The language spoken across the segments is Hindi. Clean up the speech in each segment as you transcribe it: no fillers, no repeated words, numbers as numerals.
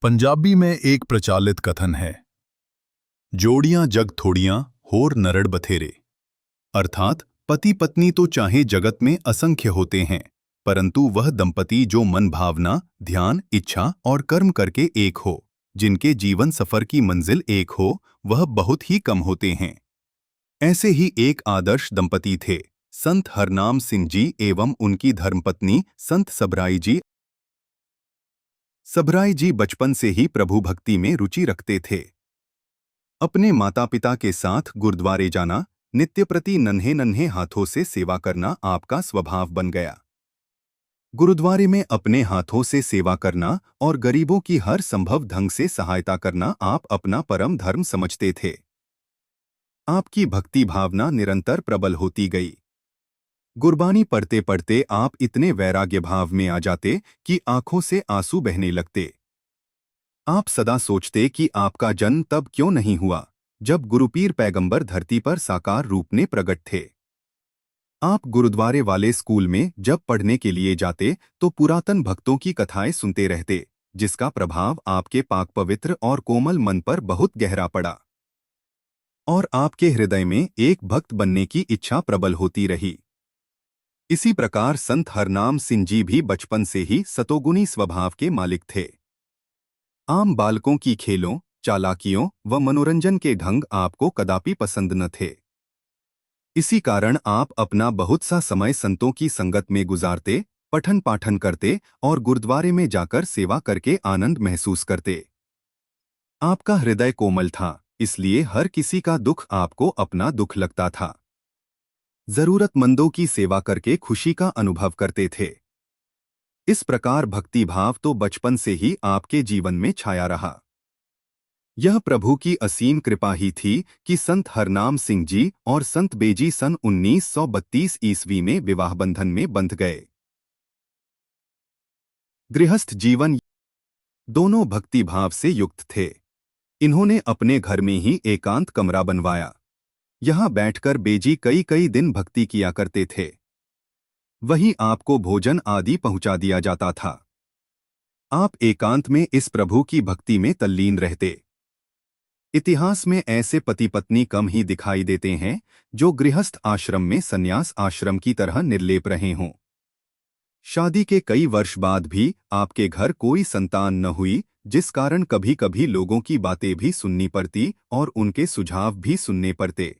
पंजाबी में एक प्रचलित कथन है, जोड़ियां जग थोड़ियां होर नरड़ बथेरे। अर्थात पति पत्नी तो चाहे जगत में असंख्य होते हैं, परंतु वह दंपति जो मन भावना, ध्यान, इच्छा और कर्म करके एक हो, जिनके जीवन सफर की मंजिल एक हो, वह बहुत ही कम होते हैं। ऐसे ही एक आदर्श दंपति थे संत हरनाम सिंह जी एवं उनकी धर्मपत्नी संत सबराई जी। सबराई जी बचपन से ही प्रभु भक्ति में रुचि रखते थे। अपने माता पिता के साथ गुरुद्वारे जाना, नित्य प्रति नन्हे नन्हे हाथों से सेवा करना आपका स्वभाव बन गया। गुरुद्वारे में अपने हाथों से सेवा करना और गरीबों की हर संभव ढंग से सहायता करना आप अपना परम धर्म समझते थे। आपकी भक्ति भावना निरंतर प्रबल होती गई। गुरबानी पढ़ते पढ़ते आप इतने वैराग्य भाव में आ जाते कि आंखों से आंसू बहने लगते। आप सदा सोचते कि आपका जन्म तब क्यों नहीं हुआ जब गुरुपीर पैगंबर धरती पर साकार रूप में प्रकट थे। आप गुरुद्वारे वाले स्कूल में जब पढ़ने के लिए जाते तो पुरातन भक्तों की कथाएं सुनते रहते, जिसका प्रभाव आपके पाक पवित्र और कोमल मन पर बहुत गहरा पड़ा और आपके हृदय में एक भक्त बनने की इच्छा प्रबल होती रही। इसी प्रकार संत हरनाम सिंह जी भी बचपन से ही सतोगुणी स्वभाव के मालिक थे। आम बालकों की खेलों, चालाकियों व मनोरंजन के ढंग आपको कदापि पसंद न थे। इसी कारण आप अपना बहुत सा समय संतों की संगत में गुजारते, पठन पाठन करते और गुरुद्वारे में जाकर सेवा करके आनंद महसूस करते। आपका हृदय कोमल था, इसलिए हर किसी का दुख आपको अपना दुख लगता था। जरूरतमंदों की सेवा करके खुशी का अनुभव करते थे। इस प्रकार भक्ति भाव तो बचपन से ही आपके जीवन में छाया रहा। यह प्रभु की असीम कृपा ही थी कि संत हरनाम सिंह जी और संत बेजी सन 1932 ईस्वी में विवाह बंधन में बंध गए। गृहस्थ जीवन दोनों भक्ति भाव से युक्त थे। इन्होंने अपने घर में ही एकांत कमरा बनवाया। यहाँ बैठकर बेजी कई कई दिन भक्ति किया करते थे। वहीं आपको भोजन आदि पहुंचा दिया जाता था। आप एकांत में इस प्रभु की भक्ति में तल्लीन रहते। इतिहास में ऐसे पति पत्नी कम ही दिखाई देते हैं जो गृहस्थ आश्रम में संन्यास आश्रम की तरह निर्लेप रहे हों। शादी के कई वर्ष बाद भी आपके घर कोई संतान न हुई, जिस कारण कभी कभी लोगों की बातें भी सुननी पड़ती और उनके सुझाव भी सुनने पड़ते।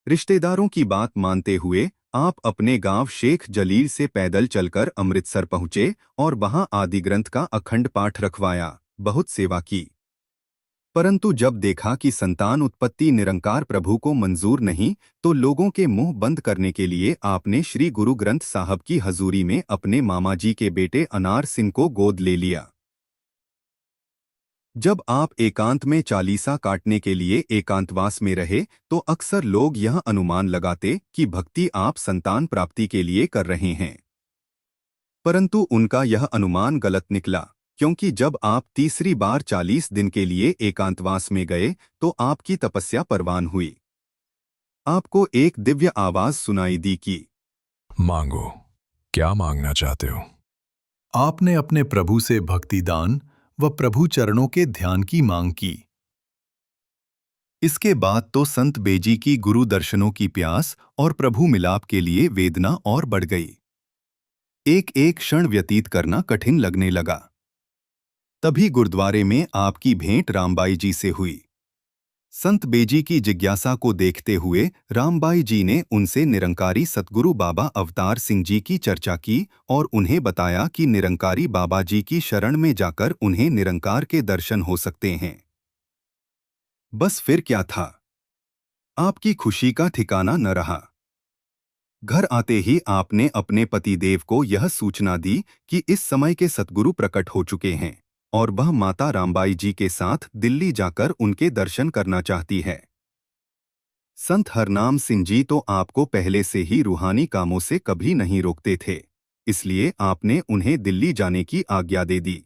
रिश्तेदारों की बात मानते हुए आप अपने गांव शेख जलील से पैदल चलकर अमृतसर पहुंचे और वहां आदि ग्रंथ का अखंड पाठ रखवाया, बहुत सेवा की। परंतु जब देखा कि संतान उत्पत्ति निरंकार प्रभु को मंजूर नहीं, तो लोगों के मुंह बंद करने के लिए आपने श्री गुरु ग्रंथ साहब की हजूरी में अपने मामा जी के बेटे अनार सिंह को गोद ले लिया। जब आप एकांत में चालीसा काटने के लिए एकांतवास में रहे तो अक्सर लोग यह अनुमान लगाते कि भक्ति आप संतान प्राप्ति के लिए कर रहे हैं। परंतु उनका यह अनुमान गलत निकला, क्योंकि जब आप तीसरी बार 40 दिन के लिए एकांतवास में गए तो आपकी तपस्या परवान हुई। आपको एक दिव्य आवाज सुनाई दी कि मांगो, क्या मांगना चाहते हो। आपने अपने प्रभु से भक्ति दान व प्रभु चरणों के ध्यान की मांग की। इसके बाद तो संत बेजी की गुरु दर्शनों की प्यास और प्रभु मिलाप के लिए वेदना और बढ़ गई। एक एक क्षण व्यतीत करना कठिन लगने लगा। तभी गुरुद्वारे में आपकी भेंट रामबाई जी से हुई। संत बेजी की जिज्ञासा को देखते हुए रामबाई जी ने उनसे निरंकारी सतगुरु बाबा अवतार सिंह जी की चर्चा की और उन्हें बताया कि निरंकारी बाबा जी की शरण में जाकर उन्हें निरंकार के दर्शन हो सकते हैं। बस फिर क्या था, आपकी खुशी का ठिकाना न रहा। घर आते ही आपने अपने पतिदेव को यह सूचना दी कि इस समय के सतगुरु प्रकट हो चुके हैं और वह माता रामबाई जी के साथ दिल्ली जाकर उनके दर्शन करना चाहती है। संत हरनाम सिंह जी तो आपको पहले से ही रूहानी कामों से कभी नहीं रोकते थे, इसलिए आपने उन्हें दिल्ली जाने की आज्ञा दे दी।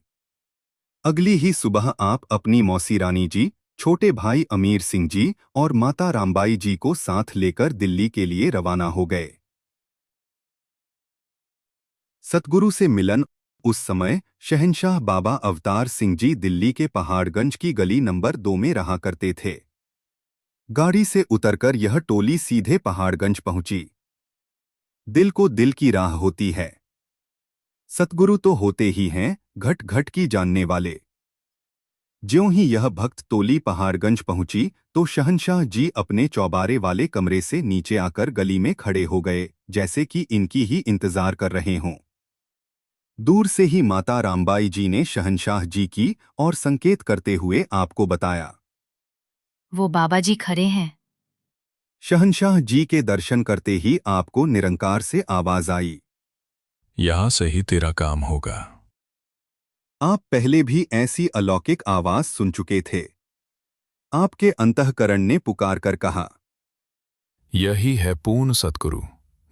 अगली ही सुबह आप अपनी मौसी रानी जी, छोटे भाई अमीर सिंह जी और माता रामबाई जी को साथ लेकर दिल्ली के लिए रवाना हो गए। सतगुरु से मिलन उस समय शहंशाह बाबा अवतार सिंह जी दिल्ली के पहाड़गंज की गली नंबर 2 में रहा करते थे। गाड़ी से उतरकर यह टोली सीधे पहाड़गंज पहुंची। दिल को दिल की राह होती है। सतगुरु तो होते ही हैं घट घट की जानने वाले। ज्यों ही यह भक्त टोली पहाड़गंज पहुंची तो शहंशाह जी अपने चौबारे वाले कमरे से नीचे आकर गली में खड़े हो गए, जैसे कि इनकी ही इंतजार कर रहे हों। दूर से ही माता रामबाई जी ने शहंशाह जी की और संकेत करते हुए आपको बताया। वो बाबा जी खड़े हैं। शहंशाह जी के दर्शन करते ही आपको निरंकार से आवाज आई। यहां से ही तेरा काम होगा। आप पहले भी ऐसी अलौकिक आवाज सुन चुके थे। आपके अंतःकरण ने पुकार कर कहा, यही है पूर्ण सतगुरु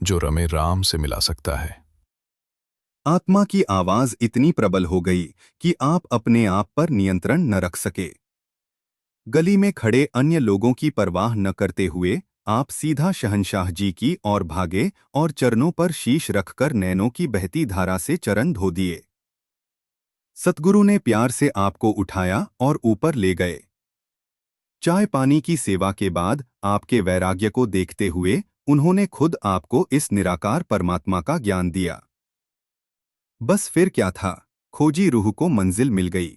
जो रमे राम से मिला सकता है। आत्मा की आवाज इतनी प्रबल हो गई कि आप अपने आप पर नियंत्रण न रख सके। गली में खड़े अन्य लोगों की परवाह न करते हुए आप सीधा शहंशाह जी की ओर भागे और चरणों पर शीश रखकर नैनों की बहती धारा से चरण धो दिए। सतगुरु ने प्यार से आपको उठाया और ऊपर ले गए। चाय पानी की सेवा के बाद आपके वैराग्य को देखते हुए उन्होंने खुद आपको इस निराकार परमात्मा का ज्ञान दिया। बस फिर क्या था, खोजी रूह को मंजिल मिल गई।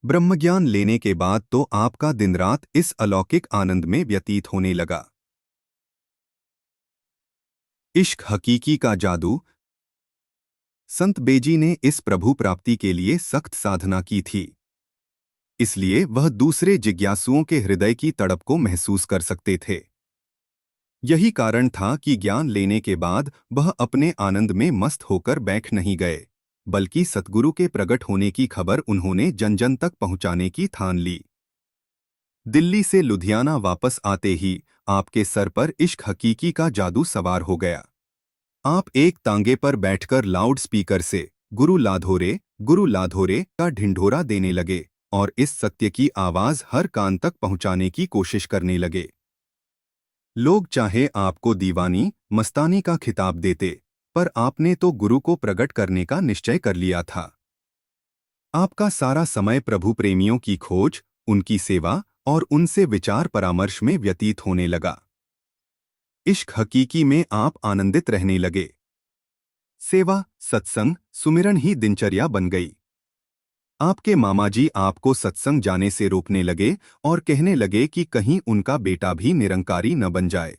ब्रह्मज्ञान लेने के बाद तो आपका दिन रात इस अलौकिक आनंद में व्यतीत होने लगा। इश्क हकीकी का जादू। संत बेजी ने इस प्रभु प्राप्ति के लिए सख्त साधना की थी, इसलिए वह दूसरे जिज्ञासुओं के हृदय की तड़प को महसूस कर सकते थे। यही कारण था कि ज्ञान लेने के बाद वह अपने आनंद में मस्त होकर बैठ नहीं गए, बल्कि सतगुरु के प्रकट होने की खबर उन्होंने जन जन तक पहुंचाने की ठान ली। दिल्ली से लुधियाना वापस आते ही आपके सर पर इश्क हकीकी का जादू सवार हो गया। आप एक तांगे पर बैठकर लाउड स्पीकर से गुरु लाधोरे का ढिंढोरा देने लगे और इस सत्य की आवाज हर कान तक पहुंचाने की कोशिश करने लगे। लोग चाहे आपको दीवानी मस्तानी का खिताब देते, पर आपने तो गुरु को प्रकट करने का निश्चय कर लिया था। आपका सारा समय प्रभु प्रेमियों की खोज, उनकी सेवा और उनसे विचार परामर्श में व्यतीत होने लगा। इश्क हकीकी में आप आनंदित रहने लगे। सेवा, सत्संग, सुमिरन ही दिनचर्या बन गई। आपके मामाजी आपको सत्संग जाने से रोकने लगे और कहने लगे कि कहीं उनका बेटा भी निरंकारी न बन जाए।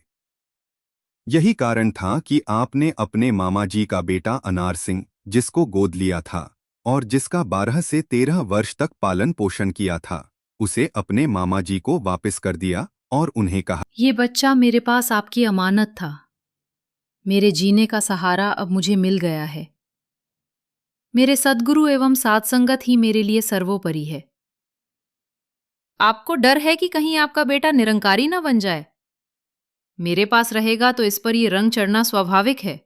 यही कारण था कि आपने अपने मामाजी का बेटा अनार सिंह, जिसको गोद लिया था और जिसका 12 से 13 वर्ष तक पालन पोषण किया था, उसे अपने मामाजी को वापस कर दिया और उन्हें कहा, ये बच्चा मेरे पास आपकी अमानत था। मेरे जीने का सहारा अब मुझे मिल गया है। मेरे सद्गुरु एवं साध संगत ही मेरे लिए सर्वोपरि है। आपको डर है कि कहीं आपका बेटा निरंकारी ना बन जाए। मेरे पास रहेगा तो इस पर ये रंग चढ़ना स्वाभाविक है।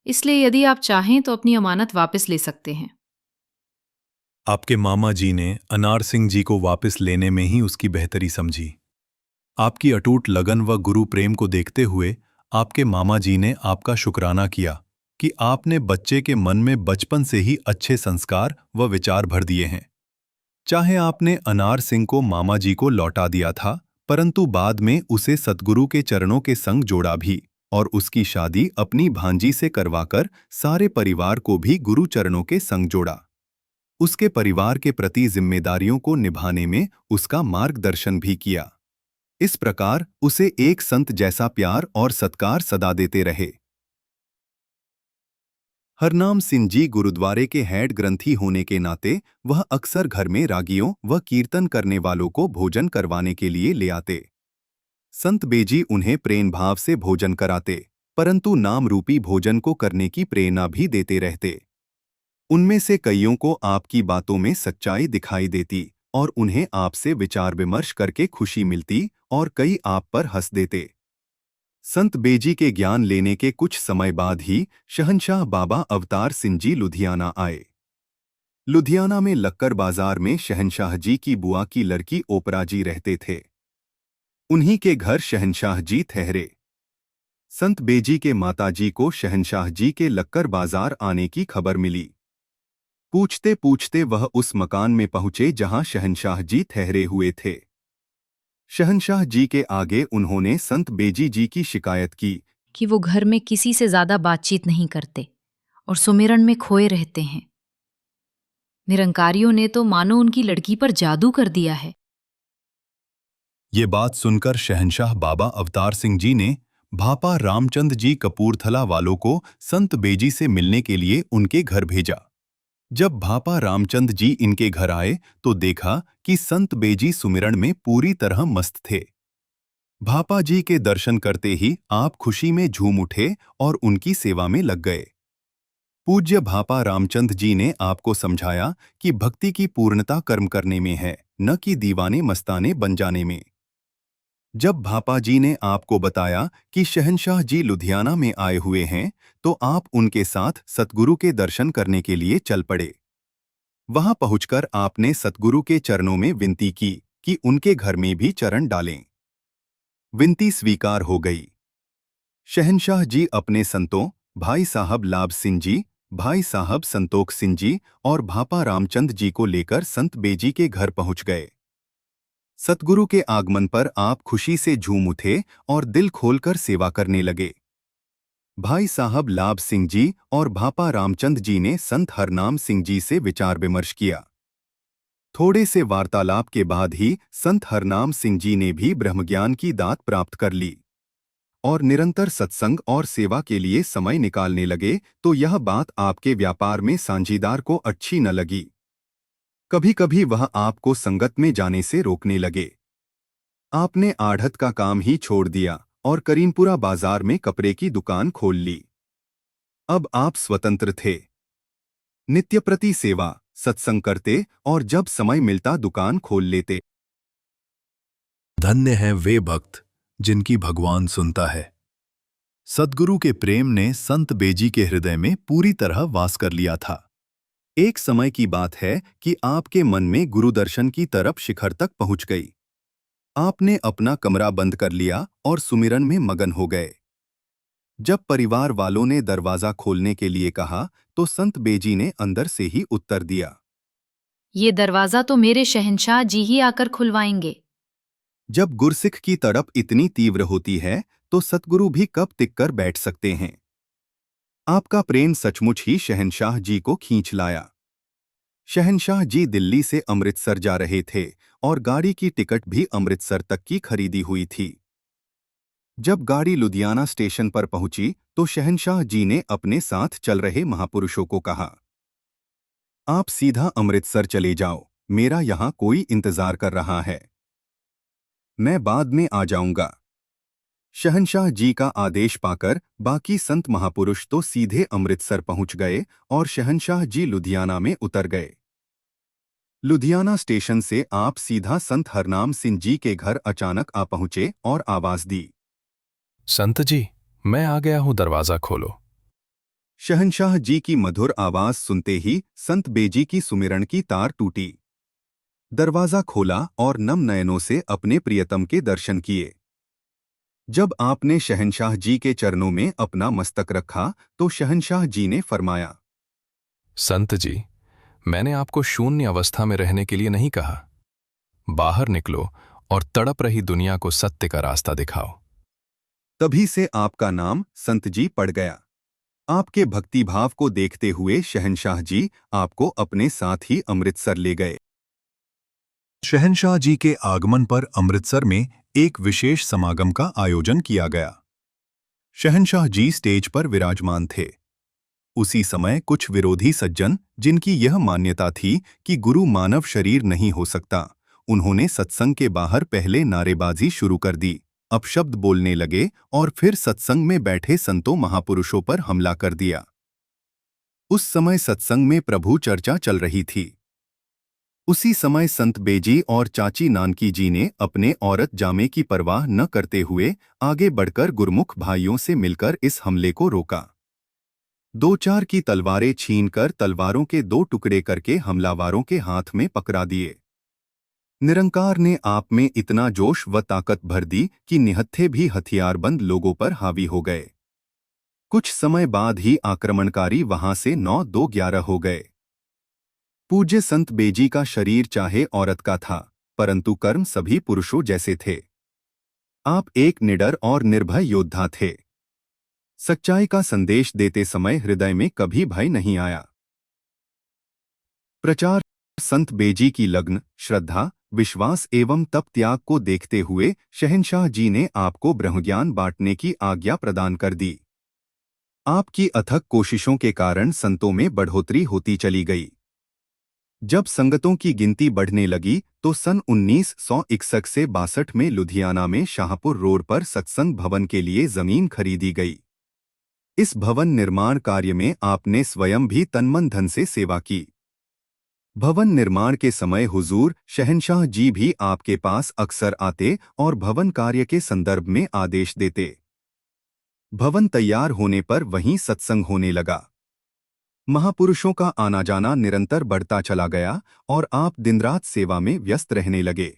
इसलिए यदि आप चाहें तो अपनी अमानत वापस ले सकते हैं। आपके मामा जी ने अनार सिंह जी को वापस लेने में ही उसकी बेहतरी समझी। आपकी अटूट लगन व गुरु प्रेम को देखते हुए आपके मामा जी ने आपका शुक्राना किया कि आपने बच्चे के मन में बचपन से ही अच्छे संस्कार व विचार भर दिए हैं। चाहे आपने अनार सिंह को मामा जी को लौटा दिया था, परंतु बाद में उसे सतगुरु के चरणों के संग जोड़ा भी और उसकी शादी अपनी भांजी से करवाकर सारे परिवार को भी गुरु चरणों के संग जोड़ा। उसके परिवार के प्रति जिम्मेदारियों को निभाने में उसका मार्गदर्शन भी किया। इस प्रकार उसे एक संत जैसा प्यार और सत्कार सदा देते रहे। हरनाम सिंह जी गुरुद्वारे के हेड ग्रंथी होने के नाते वह अक्सर घर में रागियों व कीर्तन करने वालों को भोजन करवाने के लिए ले आते। संत बेजी उन्हें प्रेम भाव से भोजन कराते, परंतु नाम रूपी भोजन को करने की प्रेरणा भी देते रहते। उनमें से कईयों को आपकी बातों में सच्चाई दिखाई देती और उन्हें आपसे विचार विमर्श करके खुशी मिलती और कई आप पर हंस देते। संत बेजी के ज्ञान लेने के कुछ समय बाद ही शहंशाह बाबा अवतार सिंह जी लुधियाना आए। लुधियाना में लक्कर बाजार में शहंशाह जी की बुआ की लड़की ओपरा जी रहते थे। उन्हीं के घर शहंशाह जी ठहरे। संत बेजी के माताजी को शहंशाह जी के लक्कर बाजार आने की खबर मिली। पूछते पूछते वह उस मकान में पहुंचे जहां शहंशाह जी ठहरे हुए थे। शहंशाह जी के आगे उन्होंने संत बेजी जी की शिकायत की कि वो घर में किसी से ज्यादा बातचीत नहीं करते और सुमिरन में खोए रहते हैं। निरंकारियों ने तो मानो उनकी लड़की पर जादू कर दिया है। ये बात सुनकर शहंशाह बाबा अवतार सिंह जी ने भापा रामचंद जी कपूरथला वालों को संत बेजी से मिलने के लिए उनके घर भेजा। जब भापा रामचंद जी इनके घर आए तो देखा कि संत बेजी सुमिरन में पूरी तरह मस्त थे। भापा जी के दर्शन करते ही आप खुशी में झूम उठे और उनकी सेवा में लग गए। पूज्य भापा रामचंद जी ने आपको समझाया कि भक्ति की पूर्णता कर्म करने में है, न कि दीवाने मस्ताने बन जाने में। जब भापा जी ने आपको बताया कि शहंशाह जी लुधियाना में आए हुए हैं, तो आप उनके साथ सतगुरु के दर्शन करने के लिए चल पड़े। वहां पहुंचकर आपने सतगुरु के चरणों में विनती की कि उनके घर में भी चरण डालें। विनती स्वीकार हो गई। शहंशाह जी अपने संतों भाई साहब लाभ सिंह जी, भाई साहब संतोख सिंह जी और भापा रामचंद जी को लेकर संत बेजी के घर पहुंच गए। सतगुरु के आगमन पर आप खुशी से झूम उठे और दिल खोलकर सेवा करने लगे। भाई साहब लाभ सिंह जी और भापा रामचंद जी ने संत हरनाम सिंह जी से विचार विमर्श किया। थोड़े से वार्तालाप के बाद ही संत हरनाम सिंह जी ने भी ब्रह्मज्ञान की दात प्राप्त कर ली और निरंतर सत्संग और सेवा के लिए समय निकालने लगे। तो यह बात आपके व्यापार में साझीदार को अच्छी न लगी। कभी कभी वह आपको संगत में जाने से रोकने लगे। आपने आढ़त का काम ही छोड़ दिया और करीमपुरा बाजार में कपड़े की दुकान खोल ली। अब आप स्वतंत्र थे। नित्य प्रति सेवा, सत्संग करते और जब समय मिलता दुकान खोल लेते। धन्य हैं वे भक्त जिनकी भगवान सुनता है। सद्गुरु के प्रेम ने संत बेजी के हृदय में पूरी तरह वास कर लिया था। एक समय की बात है कि आपके मन में गुरुदर्शन की तरफ शिखर तक पहुंच गई। आपने अपना कमरा बंद कर लिया और सुमिरन में मगन हो गए। जब परिवार वालों ने दरवाजा खोलने के लिए कहा तो संत बेजी ने अंदर से ही उत्तर दिया, ये दरवाजा तो मेरे शहंशाह जी ही आकर खुलवाएंगे। जब गुरसिख की तड़प इतनी तीव्र होती है तो सतगुरु भी कब टिक कर बैठ सकते हैं। आपका प्रेम सचमुच ही शहंशाह जी को खींच लाया। शहंशाह जी दिल्ली से अमृतसर जा रहे थे और गाड़ी की टिकट भी अमृतसर तक की खरीदी हुई थी। जब गाड़ी लुधियाना स्टेशन पर पहुंची तो शहंशाह जी ने अपने साथ चल रहे महापुरुषों को कहा, आप सीधा अमृतसर चले जाओ, मेरा यहां कोई इंतजार कर रहा है, मैं बाद में आ जाऊंगा। शहंशाह जी का आदेश पाकर बाकी संत महापुरुष तो सीधे अमृतसर पहुंच गए और शहंशाह जी लुधियाना में उतर गए। लुधियाना स्टेशन से आप सीधा संत हरनाम सिंह जी के घर अचानक आ पहुंचे और आवाज दी, संत जी, मैं आ गया हूं, दरवाजा खोलो। शहंशाह जी की मधुर आवाज सुनते ही संत बेजी की सुमिरन की तार टूटी। दरवाजा खोला और नम नयनों से अपने प्रियतम के दर्शन किए। जब आपने शहंशाह जी के चरणों में अपना मस्तक रखा तो शहंशाह जी ने फरमाया, संत जी, मैंने आपको शून्य अवस्था में रहने के लिए नहीं कहा। बाहर निकलो और तड़प रही दुनिया को सत्य का रास्ता दिखाओ। तभी से आपका नाम संत जी पड़ गया। आपके भक्तिभाव को देखते हुए शहंशाह जी आपको अपने साथ ही अमृतसर ले गए। शहंशाह जी के आगमन पर अमृतसर में एक विशेष समागम का आयोजन किया गया। शहंशाह जी स्टेज पर विराजमान थे। उसी समय कुछ विरोधी सज्जन, जिनकी यह मान्यता थी कि गुरु मानव शरीर नहीं हो सकता, उन्होंने सत्संग के बाहर पहले नारेबाजी शुरू कर दी, अपशब्द बोलने लगे और फिर सत्संग में बैठे संतों महापुरुषों पर हमला कर दिया। उस समय सत्संग में प्रभु चर्चा चल रही थी। उसी समय संत बेजी और चाची नानकी जी ने अपने औरत जामे की परवाह न करते हुए आगे बढ़कर गुरमुख भाइयों से मिलकर इस हमले को रोका। दो चार की तलवारें छीनकर तलवारों के दो टुकड़े करके हमलावरों के हाथ में पकड़ा दिए। निरंकार ने आप में इतना जोश व ताकत भर दी कि निहत्थे भी हथियारबंद लोगों पर हावी हो गए। कुछ समय बाद ही आक्रमणकारी वहां से 9-2-11 हो गए। पूज्य संत बेजी का शरीर चाहे औरत का था, परंतु कर्म सभी पुरुषों जैसे थे। आप एक निडर और निर्भय योद्धा थे। सच्चाई का संदेश देते समय हृदय में कभी भय नहीं आया। प्रचार संत बेजी की लगन, श्रद्धा, विश्वास एवं तप त्याग को देखते हुए शहंशाह जी ने आपको ब्रह्मज्ञान बांटने की आज्ञा प्रदान कर दी। आपकी अथक कोशिशों के कारण संतों में बढ़ोतरी होती चली गई। जब संगतों की गिनती बढ़ने लगी तो सन 1961 से 62 में लुधियाना में शाहपुर रोड पर सत्संग भवन के लिए जमीन खरीदी गई। इस भवन निर्माण कार्य में आपने स्वयं भी तनमन धन से सेवा की। भवन निर्माण के समय हुजूर शहंशाह जी भी आपके पास अक्सर आते और भवन कार्य के संदर्भ में आदेश देते। भवन तैयार होने पर वहीं सत्संग होने लगा। महापुरुषों का आना जाना निरंतर बढ़ता चला गया और आप दिनरात सेवा में व्यस्त रहने लगे।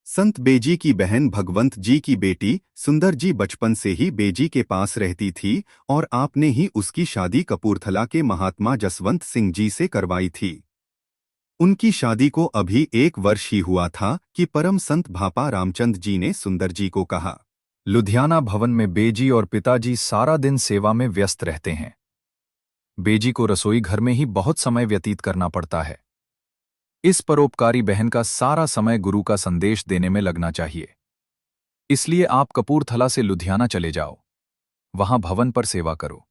संत बेजी की बहन भगवंत जी की बेटी सुंदर जी बचपन से ही बेजी के पास रहती थी और आपने ही उसकी शादी कपूरथला के महात्मा जसवंत सिंह जी से करवाई थी। उनकी शादी को अभी 1 वर्ष ही हुआ था कि परम संत भापा रामचंद जी ने सुंदर जी को कहा, लुधियाना भवन में बेजी और पिताजी सारा दिन सेवा में व्यस्त रहते हैं। बेजी को रसोई घर में ही बहुत समय व्यतीत करना पड़ता है। इस परोपकारी बहन का सारा समय गुरु का संदेश देने में लगना चाहिए। इसलिए आप कपूरथला से लुधियाना चले जाओ, वहां भवन पर सेवा करो।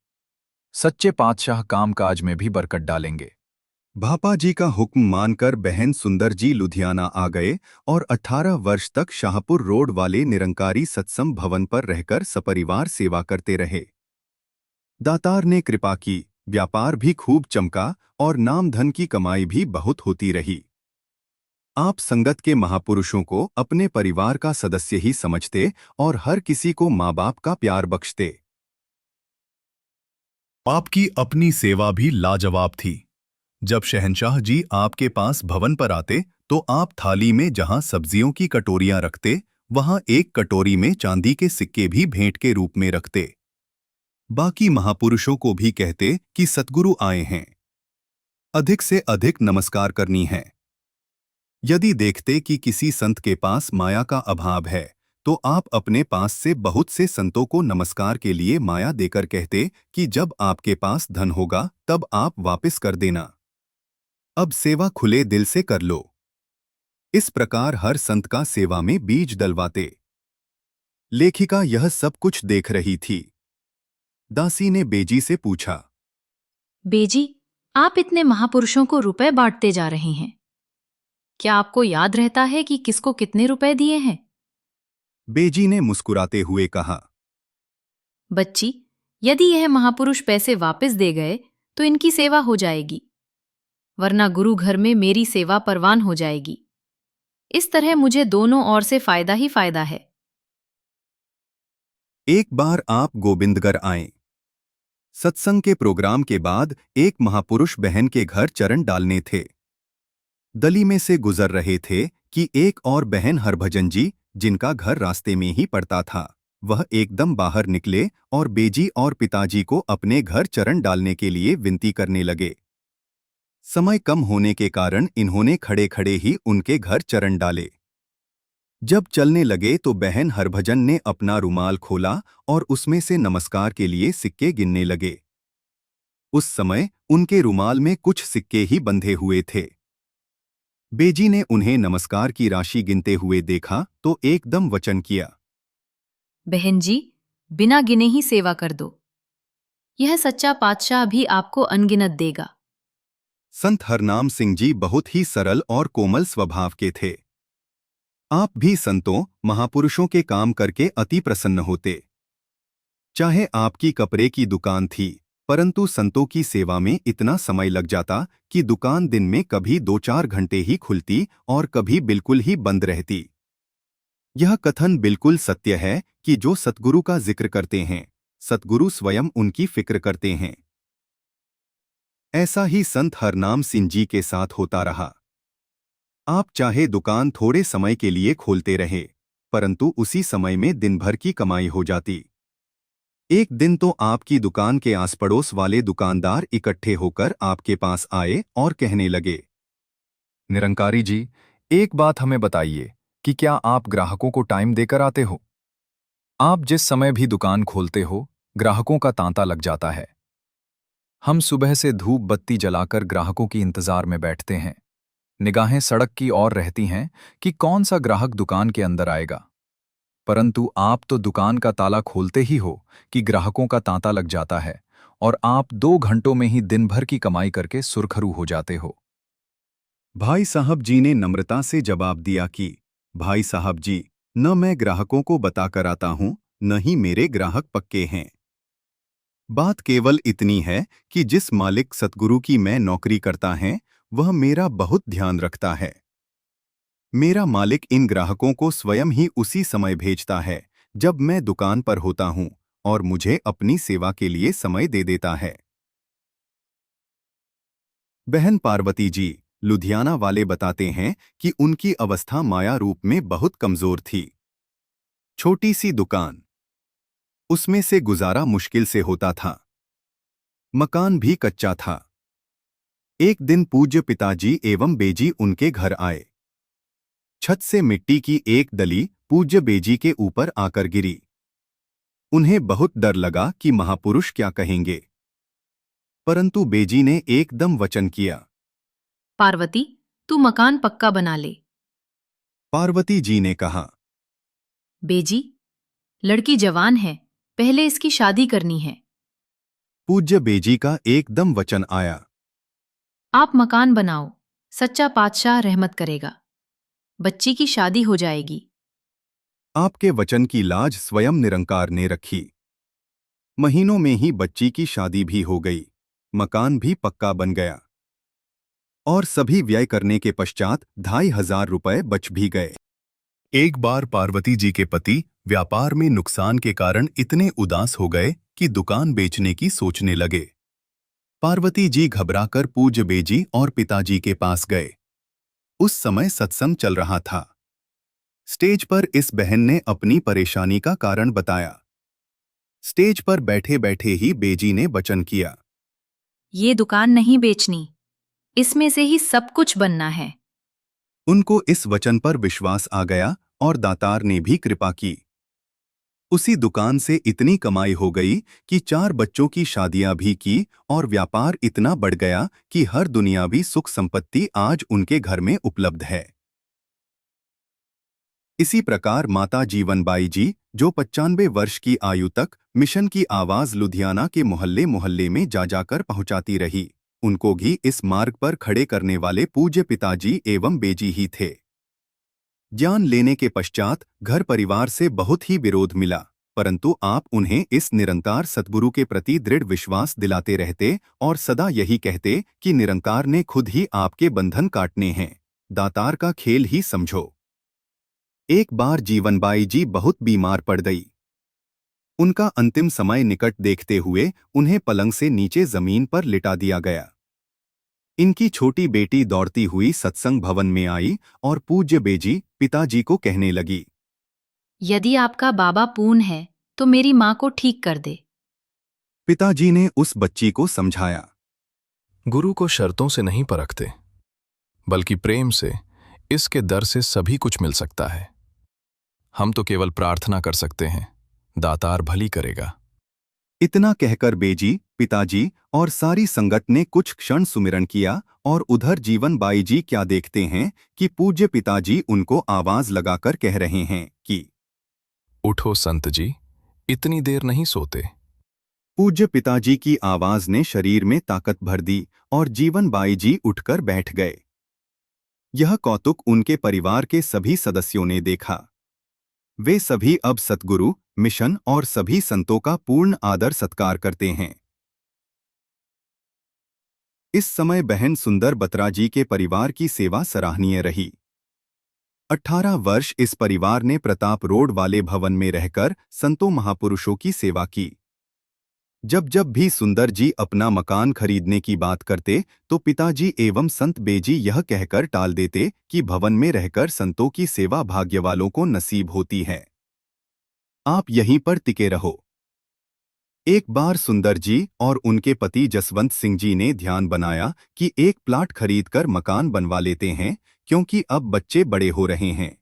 सच्चे पातशाह कामकाज में भी बरकत डालेंगे। भापा जी का हुक्म मानकर बहन सुंदर जी लुधियाना आ गए और 18 वर्ष तक शाहपुर रोड वाले निरंकारी सत्संग भवन पर रहकर सपरिवार सेवा करते रहे। दातार ने कृपा की, व्यापार भी खूब चमका और नाम धन की कमाई भी बहुत होती रही। आप संगत के महापुरुषों को अपने परिवार का सदस्य ही समझते और हर किसी को माँ बाप का प्यार बख्शते। आपकी अपनी सेवा भी लाजवाब थी। जब शहंशाह जी आपके पास भवन पर आते तो आप थाली में जहां सब्जियों की कटोरियां रखते, वहां एक कटोरी में चांदी के सिक्के भी भेंट के रूप में रखते। बाकी महापुरुषों को भी कहते कि सतगुरु आए हैं, अधिक से अधिक नमस्कार करनी है। यदि देखते कि किसी संत के पास माया का अभाव है तो आप अपने पास से बहुत से संतों को नमस्कार के लिए माया देकर कहते कि जब आपके पास धन होगा तब आप वापस कर देना, अब सेवा खुले दिल से कर लो। इस प्रकार हर संत का सेवा में बीज डलवाते। लेखिका यह सब कुछ देख रही थी। दासी ने बेजी से पूछा, बेजी, आप इतने महापुरुषों को रुपए बांटते जा रहे हैं, क्या आपको याद रहता है कि किसको कितने रुपए दिए हैं? बेजी ने मुस्कुराते हुए कहा, बच्ची, यदि यह महापुरुष पैसे वापस दे गए तो इनकी सेवा हो जाएगी, वरना गुरु घर में मेरी सेवा परवान हो जाएगी। इस तरह मुझे दोनों ओर से फायदा ही फायदा है। एक बार आप गोविंदगढ़ आए। सत्संग के प्रोग्राम के बाद एक महापुरुष बहन के घर चरण डालने थे। दली में से गुजर रहे थे कि एक और बहन हरभजन जी, जिनका घर रास्ते में ही पड़ता था, वह एकदम बाहर निकले और बेजी और पिताजी को अपने घर चरण डालने के लिए विनती करने लगे। समय कम होने के कारण इन्होंने खड़े खड़े ही उनके घर चरण डाले। जब चलने लगे तो बहन हरभजन ने अपना रुमाल खोला और उसमें से नमस्कार के लिए सिक्के गिनने लगे। उस समय उनके रुमाल में कुछ सिक्के ही बंधे हुए थे। बेजी ने उन्हें नमस्कार की राशि गिनते हुए देखा तो एकदम वचन किया, बहन जी, बिना गिने ही सेवा कर दो, यह सच्चा पातशाह भी आपको अनगिनत देगा। संत हरनाम सिंह जी बहुत ही सरल और कोमल स्वभाव के थे। आप भी संतों महापुरुषों के काम करके अति प्रसन्न होते। चाहे आपकी कपड़े की दुकान थी, परंतु संतों की सेवा में इतना समय लग जाता कि दुकान दिन में कभी 2-4 घंटे ही खुलती और कभी बिल्कुल ही बंद रहती। यह कथन बिल्कुल सत्य है कि जो सतगुरु का जिक्र करते हैं, सतगुरु स्वयं उनकी फिक्र करते हैं। ऐसा ही संत हरनाम सिंह जी के साथ होता रहा। आप चाहे दुकान थोड़े समय के लिए खोलते रहे, परंतु उसी समय में दिन भर की कमाई हो जाती। एक दिन तो आपकी दुकान के आस पड़ोस वाले दुकानदार इकट्ठे होकर आपके पास आए और कहने लगे, निरंकारी जी, एक बात हमें बताइए कि क्या आप ग्राहकों को टाइम देकर आते हो? आप जिस समय भी दुकान खोलते हो, ग्राहकों का तांता लग जाता है। हम सुबह से धूप बत्ती जलाकर ग्राहकों की इंतजार में बैठते हैं। निगाहें सड़क की ओर रहती हैं कि कौन सा ग्राहक दुकान के अंदर आएगा। परंतु आप तो दुकान का ताला खोलते ही हो कि ग्राहकों का तांता लग जाता है और आप 2 घंटों में ही दिन भर की कमाई करके सुरखरू हो जाते हो। भाई साहब जी ने नम्रता से जवाब दिया कि भाई साहब जी, न मैं ग्राहकों को बताकर आता हूं, न ही मेरे ग्राहक पक्के हैं। बात केवल इतनी है कि जिस मालिक सतगुरु की मैं नौकरी करता है, वह मेरा बहुत ध्यान रखता है। मेरा मालिक इन ग्राहकों को स्वयं ही उसी समय भेजता है जब मैं दुकान पर होता हूं, और मुझे अपनी सेवा के लिए समय दे देता है। बहन पार्वती जी, लुधियाना वाले बताते हैं कि उनकी अवस्था माया रूप में बहुत कमजोर थी। छोटी सी दुकान, उसमें से गुजारा मुश्किल से होता था। मकान भी कच्चा था। एक दिन पूज्य पिताजी एवं बेजी उनके घर आए। छत से मिट्टी की एक डली पूज्य बेजी के ऊपर आकर गिरी। उन्हें बहुत डर लगा कि महापुरुष क्या कहेंगे, परंतु बेजी ने एकदम वचन किया। पार्वती, तू मकान पक्का बना ले। पार्वती जी ने कहा, बेजी, लड़की जवान है, पहले इसकी शादी करनी है। पूज्य बेजी का एकदम वचन आया। आप मकान बनाओ, सच्चा पातशाह रहमत करेगा। बच्ची की शादी हो जाएगी। आपके वचन की लाज स्वयं निरंकार ने रखी। महीनों में ही बच्ची की शादी भी हो गई, मकान भी पक्का बन गया, और सभी व्यय करने के पश्चात 2500 रुपए बच भी गए। एक बार पार्वती जी के पति व्यापार में नुकसान के कारण इतने उदास हो गए कि दुकान बेचने की सोचने लगे। पार्वती जी घबराकर पूज्य बेजी और पिताजी के पास गए। उस समय सत्संग चल रहा था। स्टेज पर इस बहन ने अपनी परेशानी का कारण बताया। स्टेज पर बैठे बैठे ही बेजी ने वचन किया, ये दुकान नहीं बेचनी, इसमें से ही सब कुछ बनना है। उनको इस वचन पर विश्वास आ गया और दातार ने भी कृपा की। उसी दुकान से इतनी कमाई हो गई कि 4 बच्चों की शादियां भी की और व्यापार इतना बढ़ गया कि हर दुनियावी सुख संपत्ति आज उनके घर में उपलब्ध है। इसी प्रकार माता जीवनबाई जी, जो 95 वर्ष की आयु तक मिशन की आवाज लुधियाना के मोहल्ले मोहल्ले में जा जाकर पहुंचाती रही, उनको भी इस मार्ग पर खड़े करने वाले पूज्य पिताजी एवं बेजी ही थे। ज्ञान लेने के पश्चात घर परिवार से बहुत ही विरोध मिला, परंतु आप उन्हें इस निरंकार सद्गुरु के प्रति दृढ़ विश्वास दिलाते रहते और सदा यही कहते कि निरंकार ने खुद ही आपके बंधन काटने हैं, दातार का खेल ही समझो। एक बार जीवनबाई जी बहुत बीमार पड़ गई। उनका अंतिम समय निकट देखते हुए उन्हें पलंग से नीचे जमीन पर लिटा दिया गया। इनकी छोटी बेटी दौड़ती हुई सत्संग भवन में आई और पूज्य बेजी पिताजी को कहने लगी, यदि आपका बाबा पूर्ण है तो मेरी माँ को ठीक कर दे। पिताजी ने उस बच्ची को समझाया, गुरु को शर्तों से नहीं परखते, बल्कि प्रेम से, इसके दर से सभी कुछ मिल सकता है। हम तो केवल प्रार्थना कर सकते हैं, दातार भली करेगा। इतना कहकर बेजी, पिताजी और सारी संगत ने कुछ क्षण सुमिरन किया और उधर जीवनबाई जी क्या देखते हैं कि पूज्य पिताजी उनको आवाज लगाकर कह रहे हैं कि उठो संत जी, इतनी देर नहीं सोते। पूज्य पिताजी की आवाज ने शरीर में ताकत भर दी और जीवनबाई जी उठकर बैठ गए। यह कौतुक उनके परिवार के सभी सदस्यों ने देखा। वे सभी अब सतगुरु, मिशन और सभी संतों का पूर्ण आदर सत्कार करते हैं। इस समय बहन सुंदर बत्रा जी के परिवार की सेवा सराहनीय रही। 18 वर्ष इस परिवार ने प्रताप रोड वाले भवन में रहकर संतों महापुरुषों की सेवा की। जब जब भी सुंदर जी अपना मकान खरीदने की बात करते तो पिताजी एवं संत बेजी यह कहकर टाल देते कि भवन में रहकर संतों की सेवा भाग्य वालों को नसीब होती है। आप यहीं पर टिके रहो। एक बार सुंदर जी और उनके पति जसवंत सिंह जी ने ध्यान बनाया कि एक प्लाट खरीदकर मकान बनवा लेते हैं, क्योंकि अब बच्चे बड़े हो रहे हैं,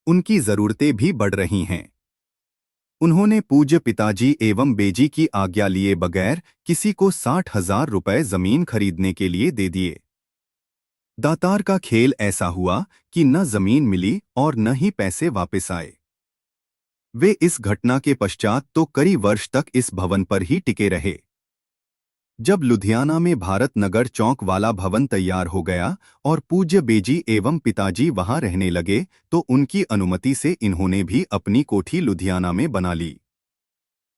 उनकी जरूरतें भी बढ़ रही हैं। उन्होंने पूज्य पिताजी एवं बेजी की आज्ञा लिए बगैर किसी को 60,000 रुपए जमीन खरीदने के लिए दे दिए। दातार का खेल ऐसा हुआ कि न जमीन मिली और न ही पैसे वापस आए। वे इस घटना के पश्चात तो कई वर्ष तक इस भवन पर ही टिके रहे। जब लुधियाना में भारत नगर चौक वाला भवन तैयार हो गया और पूज्य बेजी एवं पिताजी वहां रहने लगे तो उनकी अनुमति से इन्होंने भी अपनी कोठी लुधियाना में बना ली।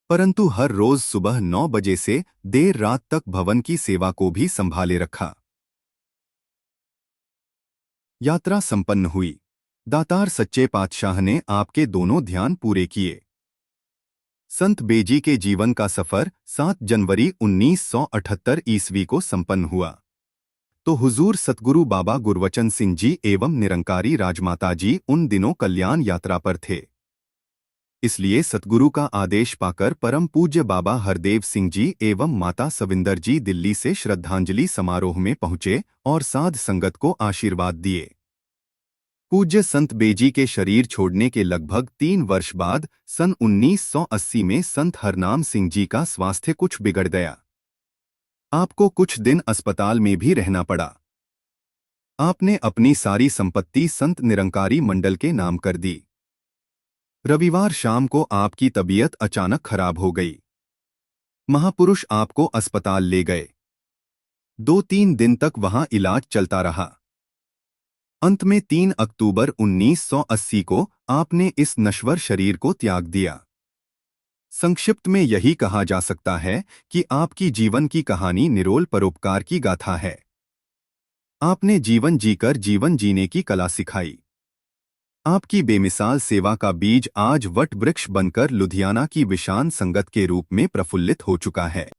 परंतु हर रोज सुबह 9 बजे से देर रात तक भवन की सेवा को भी संभाले रखा। यात्रा संपन्न हुई। दातार सच्चे पातशाह ने आपके दोनों ध्यान पूरे किए। संत बेजी के जीवन का सफर 7 जनवरी 1978 ईस्वी को संपन्न हुआ तो हुजूर सतगुरु बाबा गुरवचन सिंह जी एवं निरंकारी राजमाता जी उन दिनों कल्याण यात्रा पर थे। इसलिए सतगुरु का आदेश पाकर परम पूज्य बाबा हरदेव सिंह जी एवं माता सविंदर जी दिल्ली से श्रद्धांजलि समारोह में पहुंचे और साध संगत को आशीर्वाद दिए। पूज्य संत बेजी के शरीर छोड़ने के लगभग 3 वर्ष बाद सन 1980 में संत हरनाम सिंह जी का स्वास्थ्य कुछ बिगड़ गया। आपको कुछ दिन अस्पताल में भी रहना पड़ा। आपने अपनी सारी संपत्ति संत निरंकारी मंडल के नाम कर दी। रविवार शाम को आपकी तबीयत अचानक खराब हो गई। महापुरुष आपको अस्पताल ले गए। 2-3 दिन तक वहां इलाज चलता रहा। अंत में 3 अक्टूबर 1980 को आपने इस नश्वर शरीर को त्याग दिया। संक्षिप्त में यही कहा जा सकता है कि आपकी जीवन की कहानी निरोल परोपकार की गाथा है। आपने जीवन जीकर जीवन जीने की कला सिखाई। आपकी बेमिसाल सेवा का बीज आज वट वृक्ष बनकर लुधियाना की विशान संगत के रूप में प्रफुल्लित हो चुका है।